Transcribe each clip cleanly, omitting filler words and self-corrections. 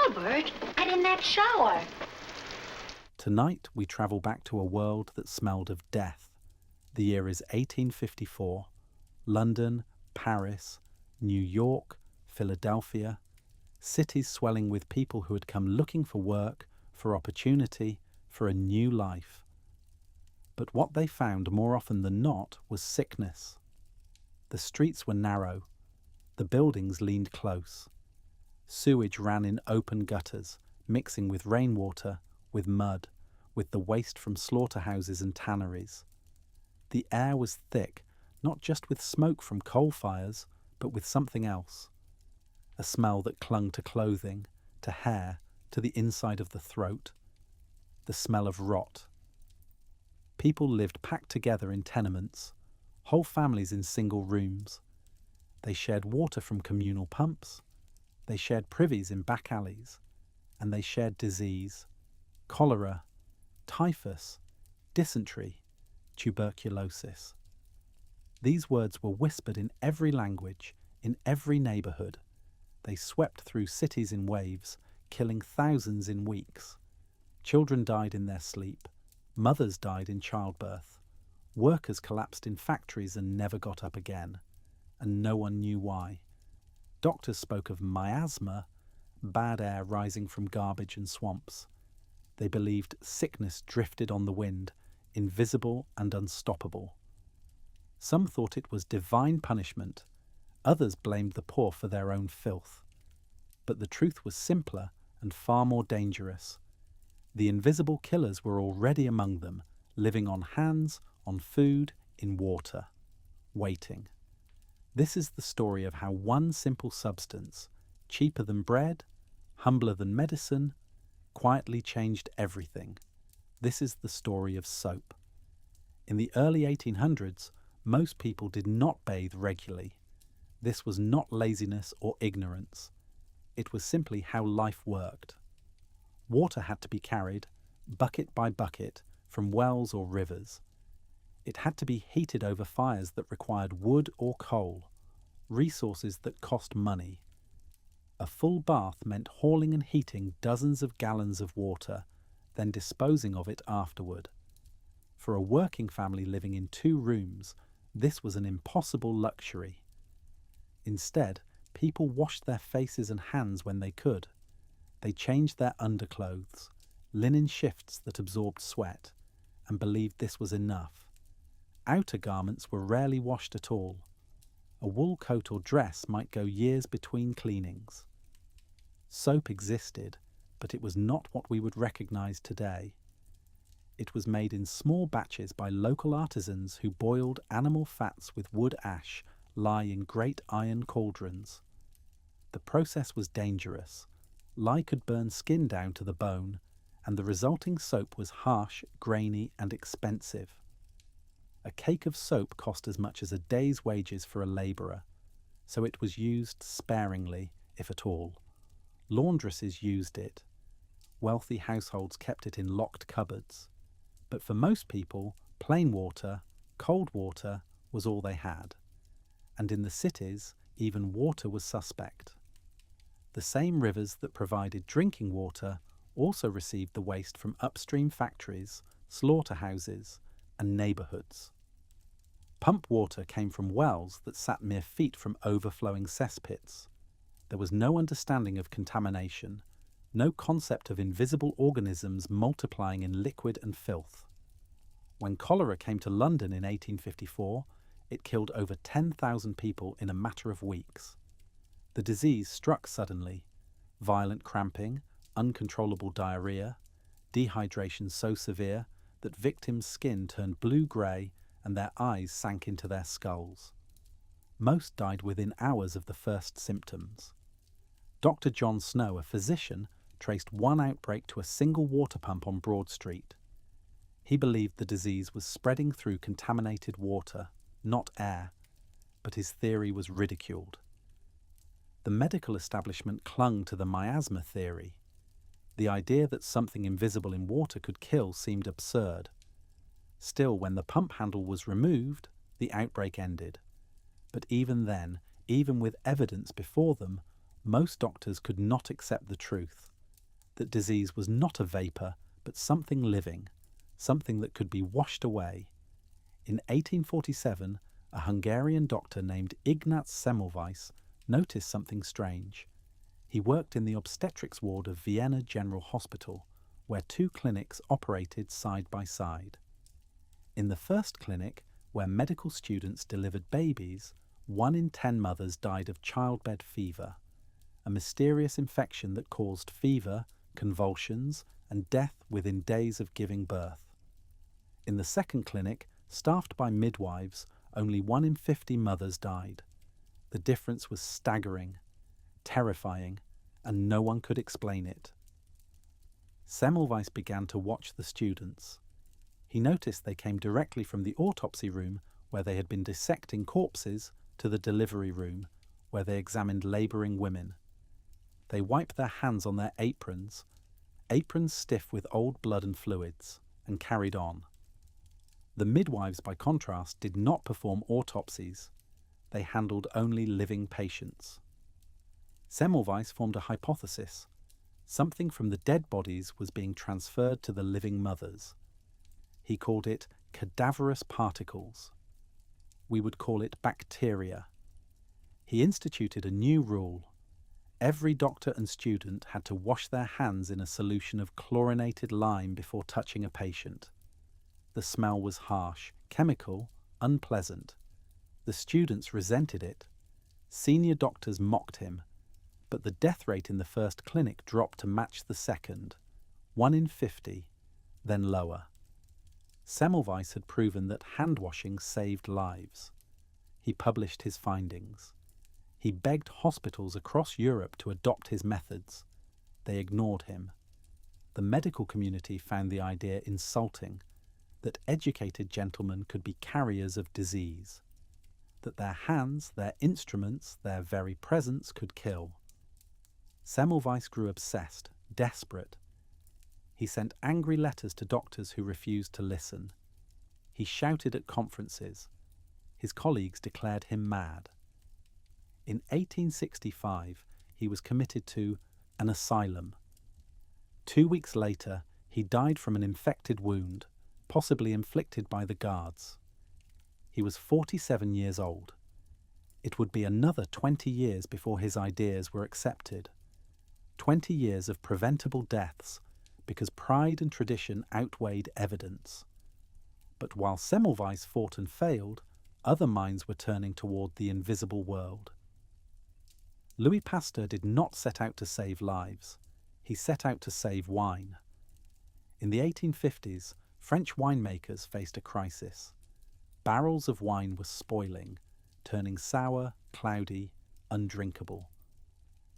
Albert, and in that shower. Tonight we travel back to a world that smelled of death. The year is 1854. London, Paris, New York, Philadelphia, cities swelling with people who had come looking for work, for opportunity, for a new life. But what they found more often than not was sickness. The streets were narrow. The buildings leaned close. Sewage ran in open gutters, mixing with rainwater, with mud, with the waste from slaughterhouses and tanneries. The air was thick, not just with smoke from coal fires, but with something else. A smell that clung to clothing, to hair, to the inside of the throat. The smell of rot. People lived packed together in tenements, whole families in single rooms. They shared water from communal pumps. They shared privies in back alleys. And they shared disease, cholera, typhus, dysentery, tuberculosis. These words were whispered in every language, in every neighbourhood. They swept through cities in waves, killing thousands in weeks. Children died in their sleep. Mothers died in childbirth. Workers collapsed in factories and never got up again. And no one knew why. Doctors spoke of miasma, bad air rising from garbage and swamps. They believed sickness drifted on the wind, invisible and unstoppable. Some thought it was divine punishment. Others blamed the poor for their own filth. But the truth was simpler and far more dangerous. The invisible killers were already among them, living on hands, on food, in water, waiting. This is the story of how one simple substance, cheaper than bread, humbler than medicine, quietly changed everything. This is the story of soap. In the early 1800s, most people did not bathe regularly. This was not laziness or ignorance. It was simply how life worked. Water had to be carried, bucket by bucket, from wells or rivers. It had to be heated over fires that required wood or coal, resources that cost money. A full bath meant hauling and heating dozens of gallons of water, then disposing of it afterward. For a working family living in 2 rooms, this was an impossible luxury. Instead, people washed their faces and hands when they could. They changed their underclothes, linen shifts that absorbed sweat, and believed this was enough. Outer garments were rarely washed at all. A wool coat or dress might go years between cleanings. Soap existed, but it was not what we would recognize today. It was made in small batches by local artisans who boiled animal fats with wood ash lye in great iron cauldrons. The process was dangerous. Lye could burn skin down to the bone, and the resulting soap was harsh, grainy, and expensive. A cake of soap cost as much as a day's wages for a labourer, so it was used sparingly, if at all. Laundresses used it. Wealthy households kept it in locked cupboards. But for most people, plain water, cold water, was all they had. And in the cities, even water was suspect. The same rivers that provided drinking water also received the waste from upstream factories, slaughterhouses, and neighbourhoods. Pump water came from wells that sat mere feet from overflowing cesspits. There was no understanding of contamination, no concept of invisible organisms multiplying in liquid and filth. When cholera came to London in 1854, it killed over 10,000 people in a matter of weeks. The disease struck suddenly. Violent cramping, uncontrollable diarrhea, dehydration so severe that victims' skin turned blue-grey and their eyes sank into their skulls. Most died within hours of the first symptoms. Dr. John Snow, a physician, traced one outbreak to a single water pump on Broad Street. He believed the disease was spreading through contaminated water, not air, but his theory was ridiculed. The medical establishment clung to the miasma theory. The idea that something invisible in water could kill seemed absurd. Still, when the pump handle was removed, the outbreak ended. But even then, even with evidence before them, most doctors could not accept the truth. that disease was not a vapour, but something living, something that could be washed away. In 1847, a Hungarian doctor named Ignác Semmelweis noticed something strange. He worked in the obstetrics ward of Vienna General Hospital, where two clinics operated side by side. In the first clinic, where medical students delivered babies, 1 in 10 mothers died of childbed fever, a mysterious infection that caused fever, convulsions, and death within days of giving birth. In the second clinic, staffed by midwives, only 1 in 50 mothers died. The difference was staggering, terrifying, and no one could explain it. Semmelweis began to watch the students. He noticed they came directly from the autopsy room, where they had been dissecting corpses, to the delivery room, where they examined labouring women. They wiped their hands on their aprons stiff with old blood and fluids, and carried on. The midwives, by contrast, did not perform autopsies. They handled only living patients. Semmelweis formed a hypothesis. Something from the dead bodies was being transferred to the living mothers. He called it cadaverous particles. We would call it bacteria. He instituted a new rule. Every doctor and student had to wash their hands in a solution of chlorinated lime before touching a patient. The smell was harsh, chemical, unpleasant. The students resented it. Senior doctors mocked him, but the death rate in the first clinic dropped to match the second, 1 in 50, then lower. Semmelweis had proven that hand-washing saved lives. He published his findings. He begged hospitals across Europe to adopt his methods. They ignored him. The medical community found the idea insulting, that educated gentlemen could be carriers of disease, that their hands, their instruments, their very presence could kill. Semmelweis grew obsessed, desperate. He sent angry letters to doctors who refused to listen. He shouted at conferences. His colleagues declared him mad. In 1865, he was committed to an asylum. 2 weeks later, he died from an infected wound, possibly inflicted by the guards. He was 47 years old. It would be another 20 years before his ideas were accepted. 20 years of preventable deaths, because pride and tradition outweighed evidence. But while Semmelweis fought and failed, other minds were turning toward the invisible world. Louis Pasteur did not set out to save lives. He set out to save wine. In the 1850s, French winemakers faced a crisis. Barrels of wine were spoiling, turning sour, cloudy, undrinkable.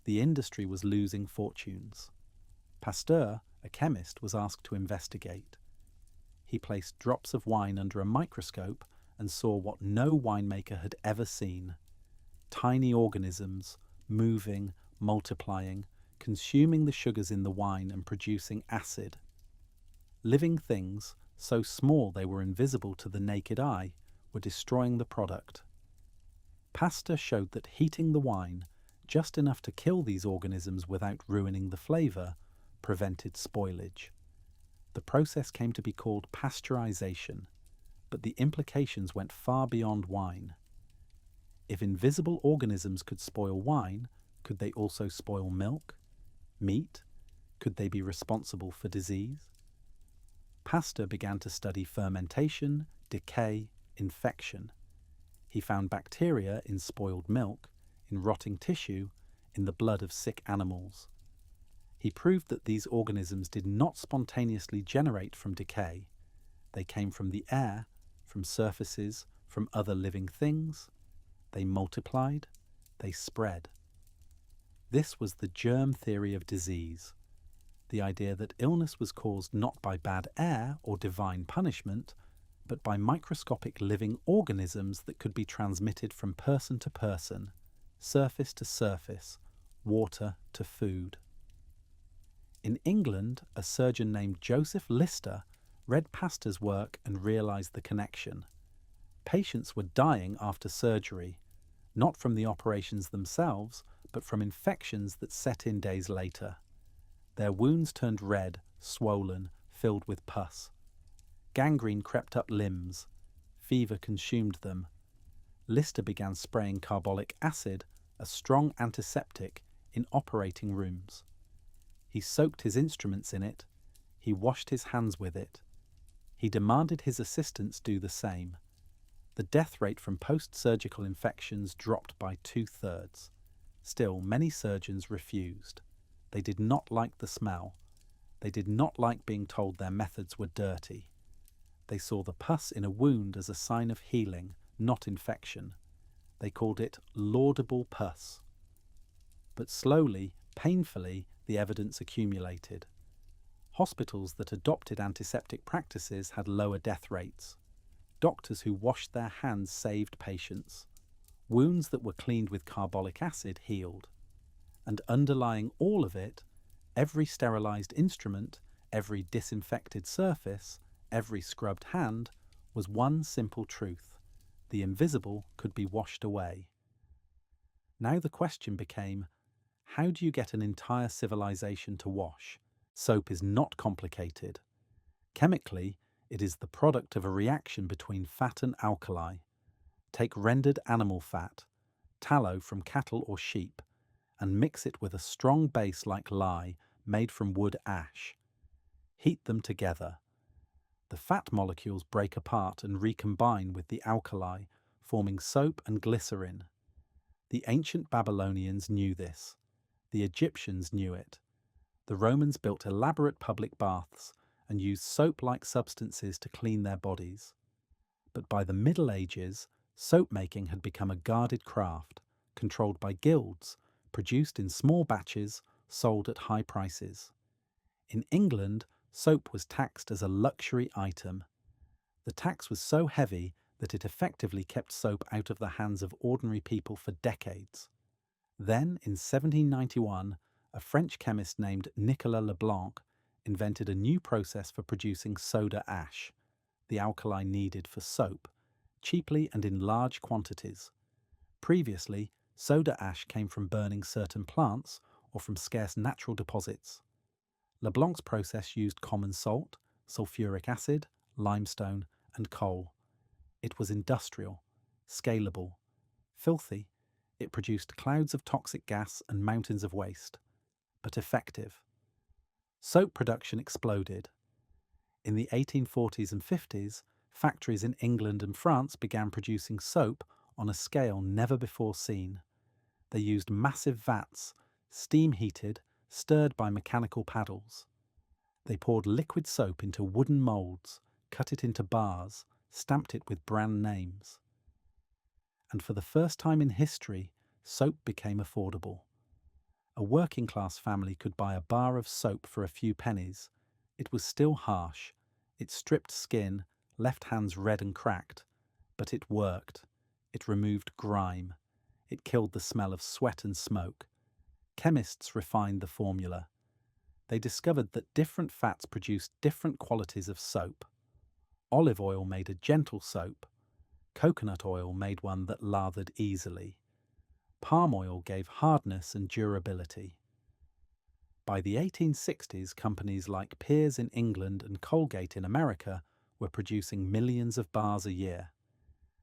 The industry was losing fortunes. Pasteur, a chemist, was asked to investigate. He placed drops of wine under a microscope and saw what no winemaker had ever seen. Tiny organisms, moving, multiplying, consuming the sugars in the wine and producing acid. Living things, so small they were invisible to the naked eye, were destroying the product. Pasteur showed that heating the wine, just enough to kill these organisms without ruining the flavour, prevented spoilage. The process came to be called pasteurization, but the implications went far beyond wine. If invisible organisms could spoil wine, could they also spoil milk, meat? Could they be responsible for disease? Pasteur began to study fermentation, decay, infection. He found bacteria in spoiled milk, in rotting tissue, in the blood of sick animals. He proved that these organisms did not spontaneously generate from decay. They came from the air, from surfaces, from other living things. They multiplied, they spread. This was the germ theory of disease, the idea that illness was caused not by bad air or divine punishment, but by microscopic living organisms that could be transmitted from person to person, surface to surface, water to food. In England, a surgeon named Joseph Lister read Pasteur's work and realised the connection. Patients were dying after surgery, not from the operations themselves, but from infections that set in days later. Their wounds turned red, swollen, filled with pus. Gangrene crept up limbs. Fever consumed them. Lister began spraying carbolic acid, a strong antiseptic, in operating rooms. He soaked his instruments in it. He washed his hands with it. He demanded his assistants do the same. The death rate from post-surgical infections dropped by 2/3. Still, many surgeons refused. They did not like the smell. They did not like being told their methods were dirty. They saw the pus in a wound as a sign of healing, not infection. They called it laudable pus. But slowly, painfully, the evidence accumulated. Hospitals that adopted antiseptic practices had lower death rates. Doctors who washed their hands saved patients. Wounds that were cleaned with carbolic acid healed. And underlying all of it, every sterilized instrument, every disinfected surface, every scrubbed hand, was one simple truth: the invisible could be washed away. Now the question became, how do you get an entire civilization to wash? Soap is not complicated. Chemically, it is the product of a reaction between fat and alkali. Take rendered animal fat, tallow from cattle or sheep, and mix it with a strong base like lye made from wood ash. Heat them together. The fat molecules break apart and recombine with the alkali, forming soap and glycerin. The ancient Babylonians knew this. The Egyptians knew it. The Romans built elaborate public baths and used soap-like substances to clean their bodies. But by the Middle Ages, soap-making had become a guarded craft, controlled by guilds, produced in small batches, sold at high prices. In England, soap was taxed as a luxury item. The tax was so heavy that it effectively kept soap out of the hands of ordinary people for decades. Then, in 1791, a French chemist named Nicolas Leblanc invented a new process for producing soda ash, the alkali needed for soap, cheaply and in large quantities. Previously, soda ash came from burning certain plants or from scarce natural deposits. Leblanc's process used common salt, sulfuric acid, limestone, and coal. It was industrial, scalable, filthy. It produced clouds of toxic gas and mountains of waste, but effective. Soap production exploded. In the 1840s and 50s, factories in England and France began producing soap on a scale never before seen. They used massive vats, steam-heated, stirred by mechanical paddles. They poured liquid soap into wooden moulds, cut it into bars, stamped it with brand names. And for the first time in history, soap became affordable. A working-class family could buy a bar of soap for a few pennies. It was still harsh. It stripped skin, left hands red and cracked. But it worked. It removed grime. It killed the smell of sweat and smoke. Chemists refined the formula. They discovered that different fats produced different qualities of soap. Olive oil made a gentle soap. Coconut oil made one that lathered easily. Palm oil gave hardness and durability. By the 1860s, companies like Pears in England and Colgate in America were producing millions of bars a year.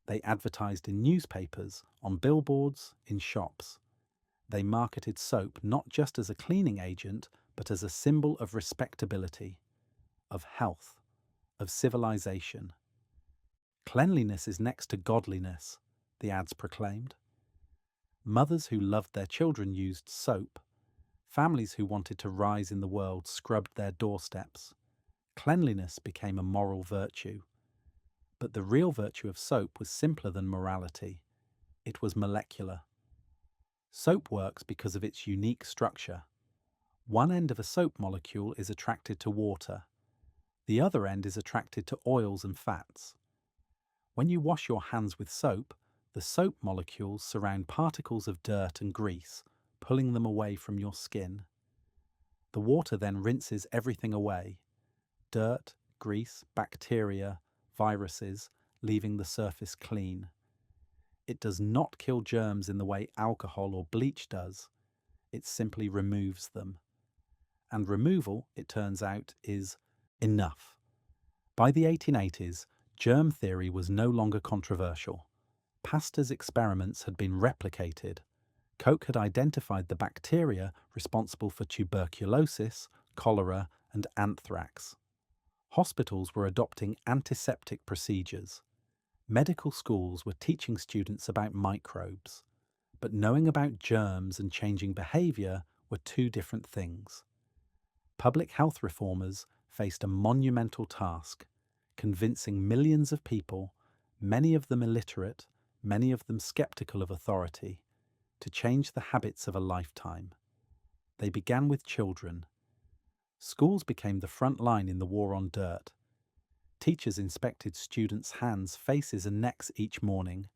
They advertised in newspapers, on billboards, in shops. They marketed soap not just as a cleaning agent, but as a symbol of respectability, of health, of civilization. Cleanliness is next to godliness, the ads proclaimed. Mothers who loved their children used soap. Families who wanted to rise in the world scrubbed their doorsteps. Cleanliness became a moral virtue. But the real virtue of soap was simpler than morality. It was molecular. Soap works because of its unique structure. One end of a soap molecule is attracted to water. The other end is attracted to oils and fats. When you wash your hands with soap, the soap molecules surround particles of dirt and grease, pulling them away from your skin. The water then rinses everything away: dirt, grease, bacteria, viruses, leaving the surface clean. It does not kill germs in the way alcohol or bleach does. It simply removes them. and removal, it turns out, is enough. By the 1880s, germ theory was no longer controversial. Pasteur's experiments had been replicated. Koch had identified the bacteria responsible for tuberculosis, cholera, and anthrax. Hospitals were adopting antiseptic procedures. Medical schools were teaching students about microbes. But knowing about germs and changing behaviour were two different things. Public health reformers faced a monumental task, convincing millions of people, many of them illiterate, many of them sceptical of authority, to change the habits of a lifetime. They began with children. Schools became the front line in the war on dirt. Teachers inspected students' hands, faces and necks each morning.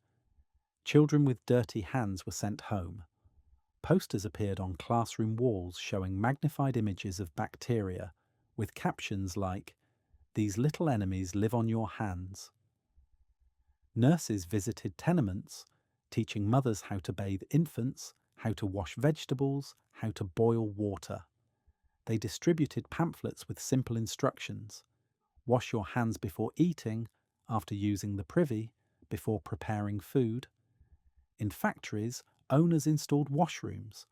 Children with dirty hands were sent home. Posters appeared on classroom walls showing magnified images of bacteria with captions like, "These little enemies live on your hands." Nurses visited tenements, teaching mothers how to bathe infants, how to wash vegetables, how to boil water. They distributed pamphlets with simple instructions. Wash your hands before eating, after using the privy, before preparing food. In factories, owners installed washrooms,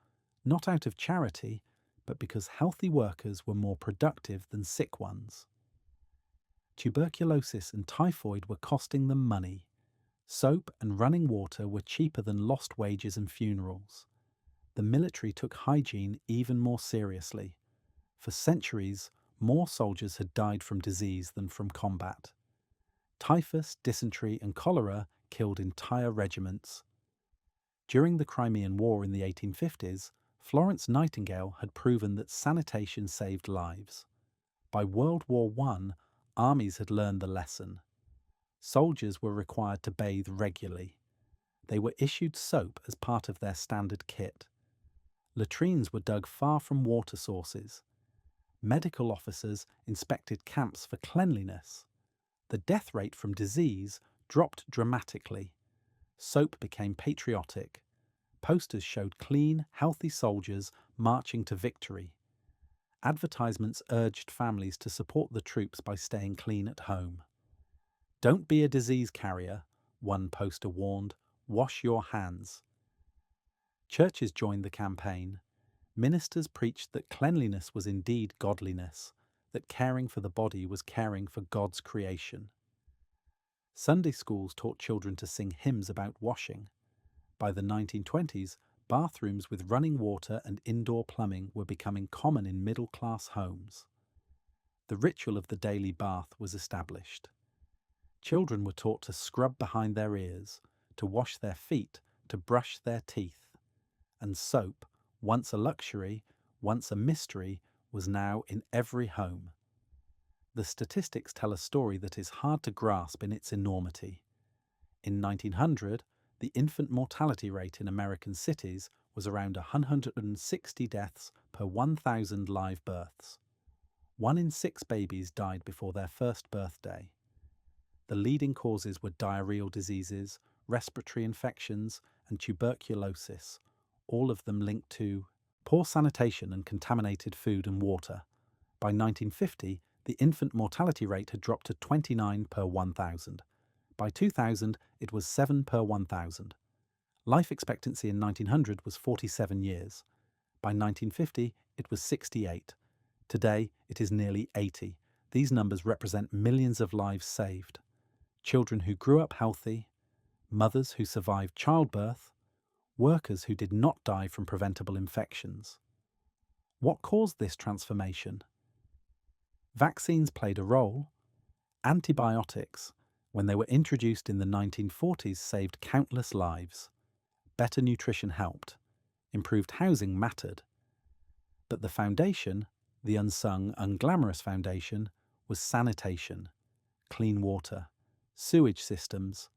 not out of charity, but because healthy workers were more productive than sick ones. Tuberculosis and typhoid were costing them money. Soap and running water were cheaper than lost wages and funerals. The military took hygiene even more seriously. For centuries, more soldiers had died from disease than from combat. Typhus, dysentery, and cholera killed entire regiments. During the Crimean War in the 1850s, Florence Nightingale had proven that sanitation saved lives. By World War I, armies had learned the lesson. Soldiers were required to bathe regularly. They were issued soap as part of their standard kit. Latrines were dug far from water sources. Medical officers inspected camps for cleanliness. The death rate from disease dropped dramatically. Soap became patriotic. Posters showed clean, healthy soldiers marching to victory. Advertisements urged families to support the troops by staying clean at home. "Don't be a disease carrier," one poster warned. "Wash your hands." Churches joined the campaign. Ministers preached that cleanliness was indeed godliness, that caring for the body was caring for God's creation. Sunday schools taught children to sing hymns about washing. By the 1920s, bathrooms with running water and indoor plumbing were becoming common in middle-class homes. The ritual of the daily bath was established. Children were taught to scrub behind their ears, to wash their feet, to brush their teeth. And soap, once a luxury, once a mystery, was now in every home. The statistics tell a story that is hard to grasp in its enormity. In 1900, the infant mortality rate in American cities was around 160 deaths per 1,000 live births. 1 in 6 babies died before their first birthday. The leading causes were diarrheal diseases, respiratory infections, and tuberculosis, all of them linked to poor sanitation and contaminated food and water. By 1950, the infant mortality rate had dropped to 29 per 1,000. By 2000, it was 7 per 1,000. Life expectancy in 1900 was 47 years. By 1950, it was 68. Today, it is nearly 80. These numbers represent millions of lives saved. Children who grew up healthy, mothers who survived childbirth, workers who did not die from preventable infections. What caused this transformation? Vaccines played a role. Antibiotics, when they were introduced in the 1940s, saved countless lives. Better nutrition helped. Improved housing mattered. But the foundation, the unsung, unglamorous foundation, was sanitation, clean water, sewage systems,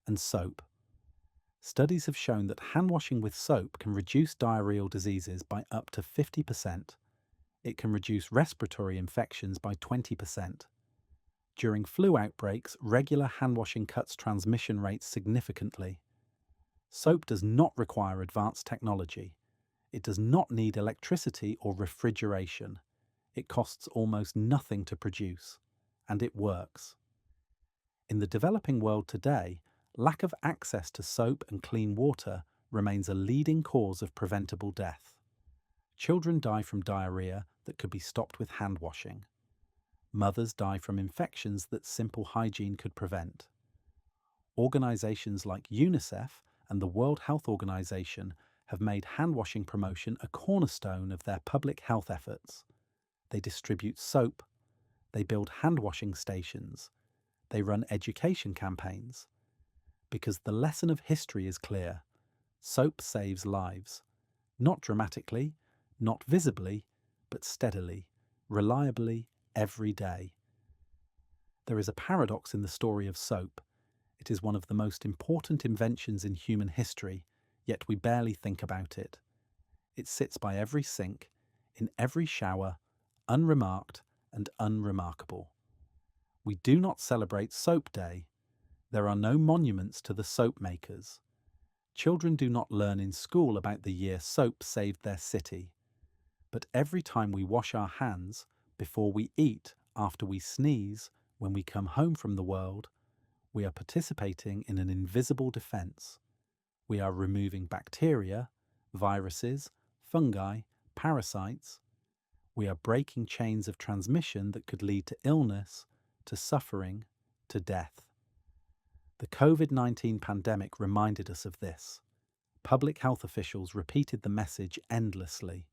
and soap. Studies have shown that hand washing with soap can reduce diarrheal diseases by up to 50%. It can reduce respiratory infections by 20%. During flu outbreaks, regular hand washing cuts transmission rates significantly. Soap does not require advanced technology. It does not need electricity or refrigeration. It costs almost nothing to produce, and it works. In the developing world today, lack of access to soap and clean water remains a leading cause of preventable death. Children die from diarrhea that could be stopped with hand washing. Mothers die from infections that simple hygiene could prevent. Organizations like UNICEF and the World Health Organization have made hand washing promotion a cornerstone of their public health efforts. They distribute soap, they build hand washing stations, they run education campaigns. Because the lesson of history is clear: soap saves lives, not dramatically, not visibly, but steadily, reliably, every day. There is a paradox in the story of soap. It is one of the most important inventions in human history, yet we barely think about it. It sits by every sink, in every shower, unremarked and unremarkable. We do not celebrate Soap Day. There are no monuments to the soap makers. Children do not learn in school about the year soap saved their city. But every time we wash our hands, before we eat, after we sneeze, when we come home from the world, we are participating in an invisible defense. We are removing bacteria, viruses, fungi, parasites. We are breaking chains of transmission that could lead to illness, to suffering, to death. The COVID-19 pandemic reminded us of this. Public health officials repeated the message endlessly.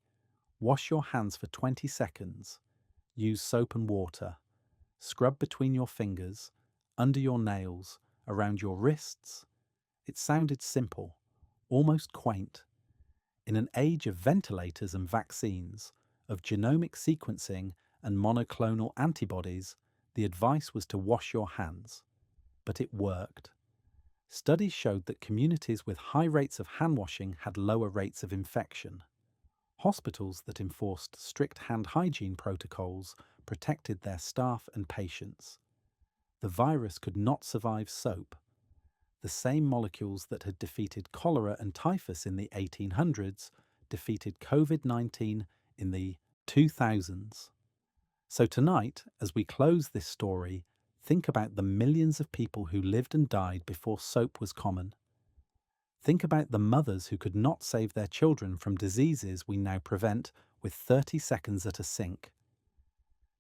Wash your hands for 20 seconds. Use soap and water. Scrub between your fingers, under your nails, around your wrists. It sounded simple, almost quaint. In an age of ventilators and vaccines, of genomic sequencing and monoclonal antibodies, the advice was to wash your hands. But it worked. Studies showed that communities with high rates of hand washing had lower rates of infection. Hospitals that enforced strict hand hygiene protocols protected their staff and patients. The virus could not survive soap. The same molecules that had defeated cholera and typhus in the 1800s defeated COVID-19 in the 2000s. So tonight, as we close this story, think about the millions of people who lived and died before soap was common. Think about the mothers who could not save their children from diseases we now prevent with 30 seconds at a sink.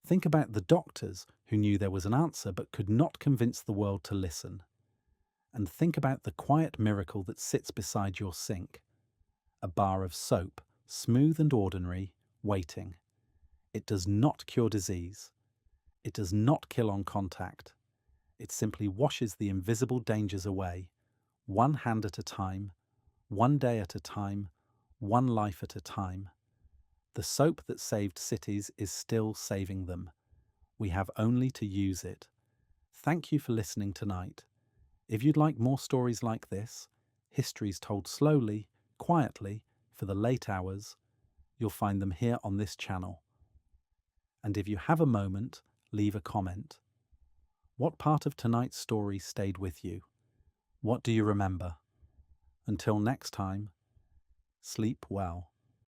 Think about the doctors who knew there was an answer but could not convince the world to listen. And think about the quiet miracle that sits beside your sink. A bar of soap, smooth and ordinary, waiting. It does not cure disease. It does not kill on contact. It simply washes the invisible dangers away, one hand at a time, one day at a time, one life at a time. The soap that saved cities is still saving them. We have only to use it. Thank you for listening tonight. If you'd like more stories like this, histories told slowly, quietly, for the late hours, you'll find them here on this channel. And if you have a moment, leave a comment. What part of tonight's story stayed with you? What do you remember? Until next time, sleep well.